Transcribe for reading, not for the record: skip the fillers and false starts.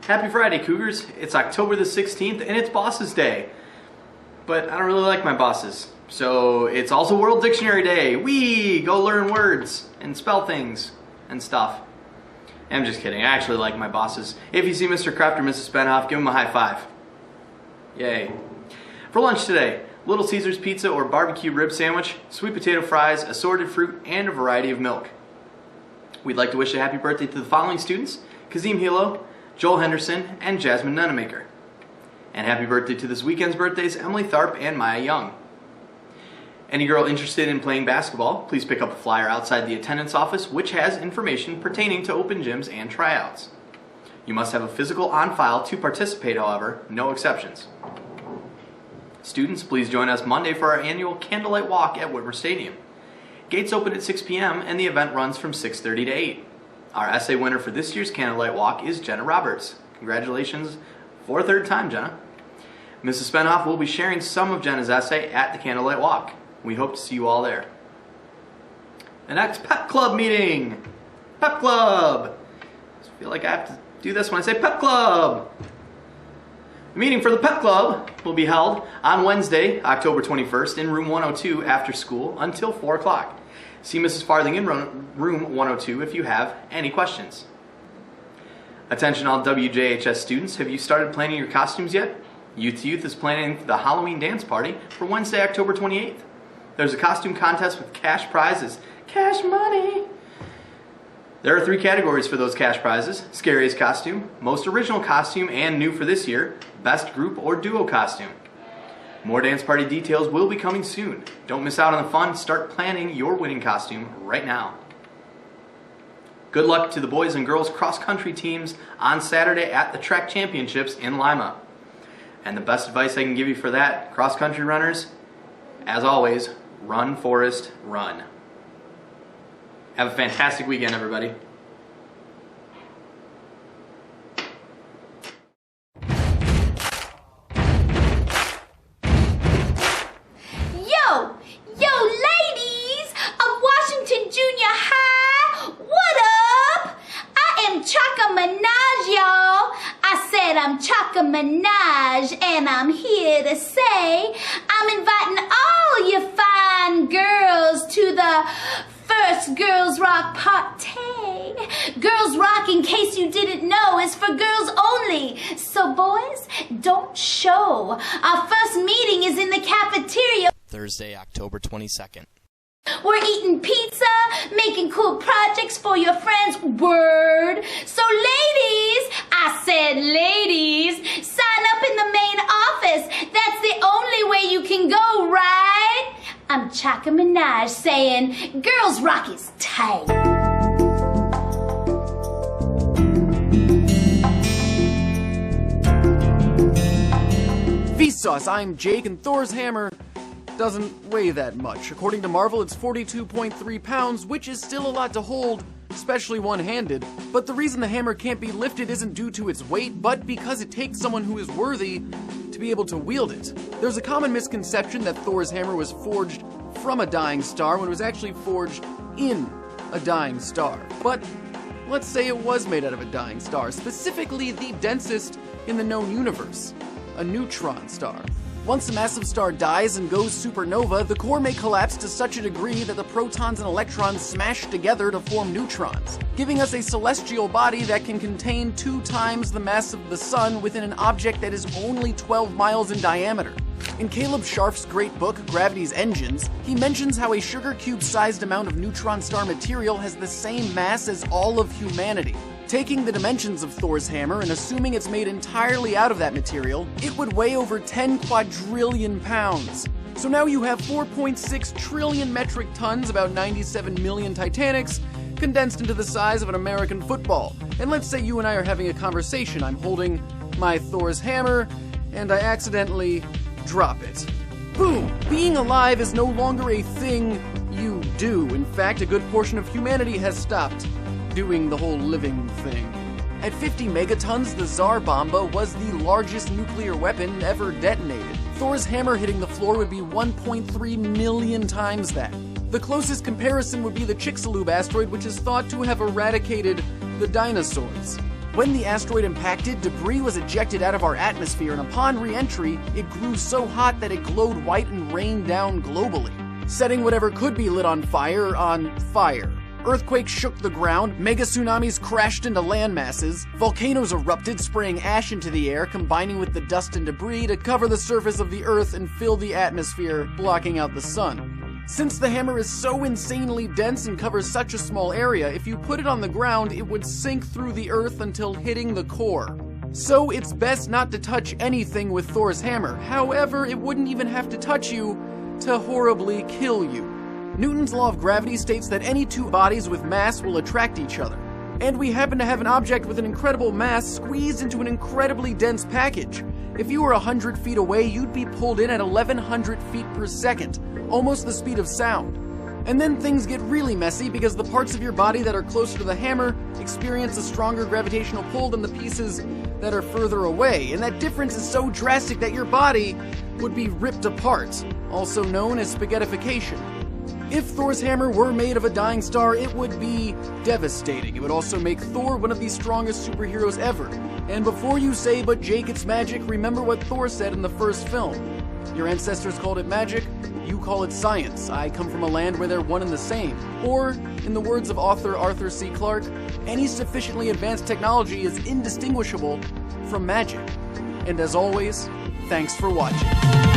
Happy Friday, Cougars. It's October the 16th and it's Bosses Day. But I don't really like my bosses. So it's also World Dictionary Day. Whee! Go learn words and spell things and stuff. I'm just kidding. I actually like my bosses. If you see Mr. Kraft or Mrs. Spenhoff, give them a high five. Yay. For lunch today, Little Caesars pizza or barbecue rib sandwich, sweet potato fries, assorted fruit, and a variety of milk. We'd like to wish a happy birthday to the following students: Kazim Hilo, Joel Henderson, and Jasmine Nunemaker. And happy birthday to this weekend's birthdays, Emily Tharp and Maya Young. Any girl interested in playing basketball, please pick up a flyer outside the attendance office, which has information pertaining to open gyms and tryouts. You must have a physical on file to participate, however, no exceptions. Students, please join us Monday for our annual Candlelight Walk at Whitmer Stadium. Gates open at 6 p.m. and the event runs from 6:30 to 8. Our essay winner for this year's Candlelight Walk is Jenna Roberts. Congratulations for a third time, Jenna. Mrs. Spenhoff will be sharing some of Jenna's essay at the Candlelight Walk. We hope to see you all there. The next Pep Club meeting. Pep Club. I feel like I have to do this when I say Pep Club. The meeting for the Pep Club will be held on Wednesday, October 21st in room 102 after school until 4 o'clock. See Mrs. Farthing in room 102 if you have any questions. Attention all WJHS students, have you started planning your costumes yet? Youth to Youth is planning the Halloween dance party for Wednesday, October 28th. There's a costume contest with cash prizes. Cash money! There are 3 categories for those cash prizes: scariest costume, most original costume, and new for this year, best group or duo costume. More dance party details will be coming soon. Don't miss out on the fun. Start planning your winning costume right now. Good luck to the boys and girls cross-country teams on Saturday at the track championships in Lima. And the best advice I can give you for that, cross-country runners, as always, run, Forrest, run. Have a fantastic weekend, everybody. Yo, ladies of Washington Junior High, what up? I am Chaka Minaj, y'all. I said I'm Chaka Minaj, and I'm here to say I'm inviting all you fine girls to the first Girls Rock Party. Girls Rock, in case you didn't know, is for girls only. So boys, don't show. Our first meeting is in the cafeteria. Thursday, October 22nd. We're eating pizza, making cool projects for your friends. Word. So ladies, I said ladies, sign up in the main office. That's the only way you can go, right? I'm Chaka Minaj saying Girls Rock is tight. Vsauce, I'm Jake, and Thor's hammer doesn't weigh that much. According to Marvel, it's 42.3 pounds, which is still a lot to hold, especially one-handed. But the reason the hammer can't be lifted isn't due to its weight, but because it takes someone who is worthy to be able to wield it. There's a common misconception that Thor's hammer was forged from a dying star when it was actually forged in a dying star. But let's say it was made out of a dying star, specifically the densest in the known universe, a neutron star. Once a massive star dies and goes supernova, the core may collapse to such a degree that the protons and electrons smash together to form neutrons, giving us a celestial body that can contain 2 times the mass of the sun within an object that is only 12 miles in diameter. In Caleb Scharf's great book, Gravity's Engines, he mentions how a sugar cube-sized amount of neutron star material has the same mass as all of humanity. Taking the dimensions of Thor's hammer and assuming it's made entirely out of that material, it would weigh over 10 quadrillion pounds. So now you have 4.6 trillion metric tons, about 97 million Titanics, condensed into the size of an American football. And let's say you and I are having a conversation. I'm holding my Thor's hammer, and I accidentally drop it. Boom! Being alive is no longer a thing you do. In fact, a good portion of humanity has stopped doing the whole living thing. At 50 megatons, the Tsar Bomba was the largest nuclear weapon ever detonated. Thor's hammer hitting the floor would be 1.3 million times that. The closest comparison would be the Chicxulub asteroid, which is thought to have eradicated the dinosaurs. When the asteroid impacted, debris was ejected out of our atmosphere, and upon re-entry, it grew so hot that it glowed white and rained down globally, setting whatever could be lit on fire. Earthquakes shook the ground, mega tsunamis crashed into land masses, volcanoes erupted, spraying ash into the air, combining with the dust and debris to cover the surface of the Earth and fill the atmosphere, blocking out the sun. Since the hammer is so insanely dense and covers such a small area, if you put it on the ground, it would sink through the Earth until hitting the core. So it's best not to touch anything with Thor's hammer. However, it wouldn't even have to touch you to horribly kill you. Newton's law of gravity states that any two bodies with mass will attract each other. And we happen to have an object with an incredible mass squeezed into an incredibly dense package. If you were 100 feet away, you'd be pulled in at 1100 feet per second, almost the speed of sound. And then things get really messy because the parts of your body that are closer to the hammer experience a stronger gravitational pull than the pieces that are further away. And that difference is so drastic that your body would be ripped apart, also known as spaghettification. If Thor's hammer were made of a dying star, it would be devastating. It would also make Thor one of the strongest superheroes ever. And before you say, "But Jake, it's magic," remember what Thor said in the first film. Your ancestors called it magic, you call it science. I come from a land where they're one and the same. Or, in the words of author Arthur C. Clarke, any sufficiently advanced technology is indistinguishable from magic. And as always, thanks for watching.